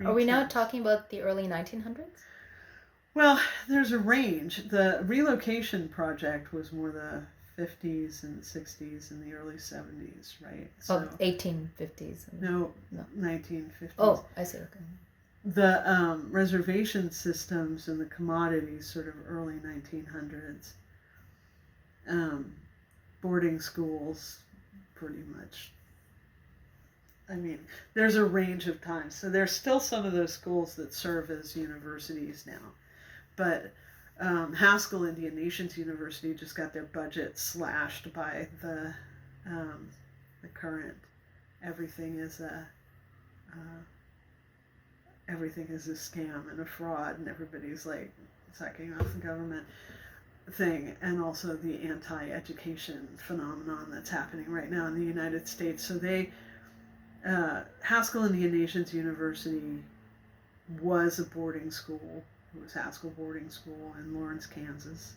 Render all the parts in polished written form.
Are we now talking about the early 1900s? Well, there's a range. The relocation project was more the 50s and 60s and the early 70s, right? So 1850s. No, 1950s. Oh, I see. Okay. The reservation systems and the commodities, sort of early 1900s. Boarding schools, pretty much. I mean, there's a range of times. So there's still some of those schools that serve as universities now. But Haskell Indian Nations University just got their budget slashed by the current everything is a scam and a fraud, and everybody's like sucking off the government thing, and also the anti-education phenomenon that's happening right now in the United States. So they Haskell Indian Nations University was a boarding school. It was Haskell Boarding School in Lawrence, Kansas,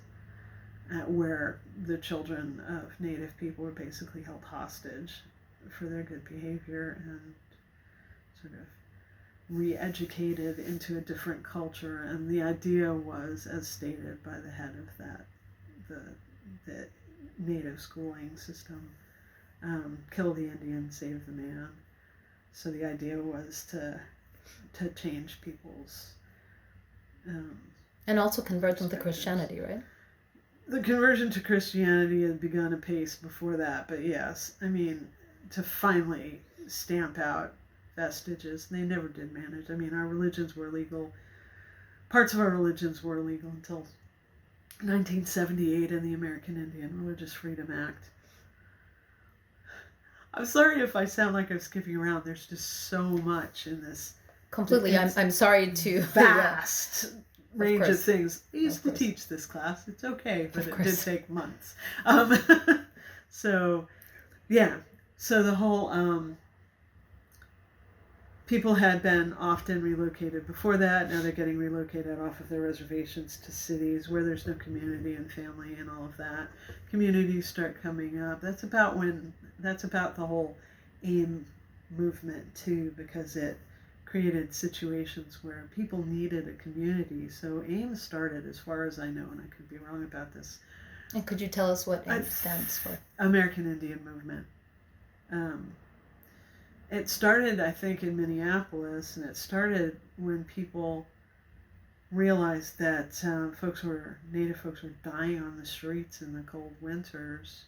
where the children of Native people were basically held hostage for their good behavior and sort of re-educated into a different culture. And the idea was, as stated by the head of that, the Native schooling system, kill the Indian, save the man. So the idea was to change people's and also convert them to Christianity, right? The conversion to Christianity had begun apace before that, but yes, I mean, to finally stamp out vestiges, they never did manage. I mean, our religions were illegal. Parts of our religions were illegal until 1978 in the American Indian Religious Freedom Act. I'm sorry if I sound like I'm skipping around. There's just so much in this. Completely. I'm sorry to... Vast range of things. I used to teach this class. It's okay, but it did take months. So, yeah. So the whole... people had been often relocated before that. Now they're getting relocated off of their reservations to cities where there's no community and family and all of that. Communities start coming up. That's about the whole AIM movement too, because it created situations where people needed a community. So AIM started, as far as I know, and I could be wrong about this. And could you tell us what AIM stands for? American Indian Movement. It started, I think, in Minneapolis, and it started when people realized that Native folks were dying on the streets in the cold winters,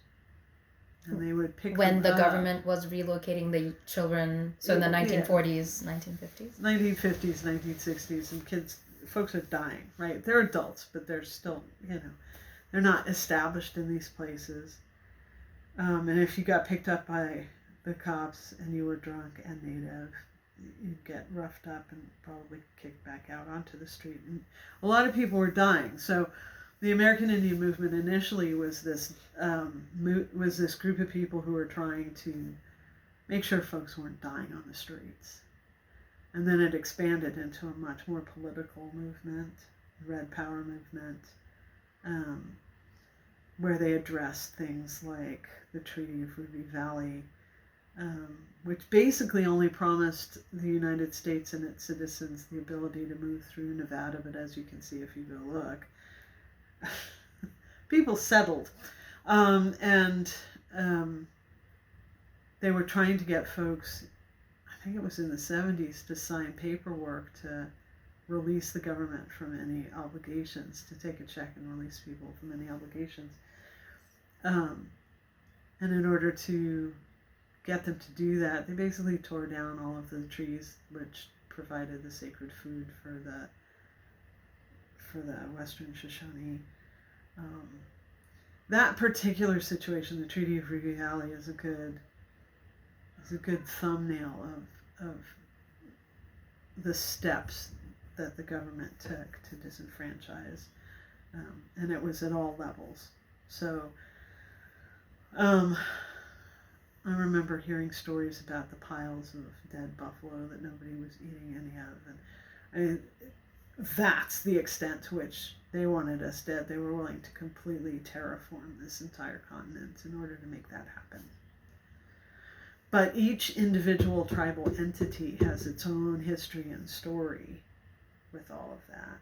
and they would pick when them the government was relocating the children. So in the 1940s, 1950s, 1950s, 1960s, and folks are dying. Right, they're adults, but they're still, they're not established in these places. And if you got picked up by the cops and you were drunk and Native, you'd get roughed up and probably kicked back out onto the street. And a lot of people were dying. So the American Indian Movement initially was this group of people who were trying to make sure folks weren't dying on the streets. And then it expanded into a much more political movement, the Red Power movement, where they addressed things like the Treaty of Ruby Valley, which basically only promised the United States and its citizens the ability to move through Nevada, but as you can see if you go look, people settled. And they were trying to get folks, I think it was in the 70s, to sign paperwork to release the government from any obligations, to take a check and release people from any obligations. And in order to get them to do that, they basically tore down all of the trees which provided the sacred food for the Western Shoshone. That particular situation, the Treaty of Ruby Valley, is a good thumbnail of the steps that the government took to disenfranchise, and it was at all levels. So I remember hearing stories about the piles of dead buffalo that nobody was eating any of, and I mean, that's the extent to which they wanted us dead. They were willing to completely terraform this entire continent in order to make that happen. But each individual tribal entity has its own history and story with all of that.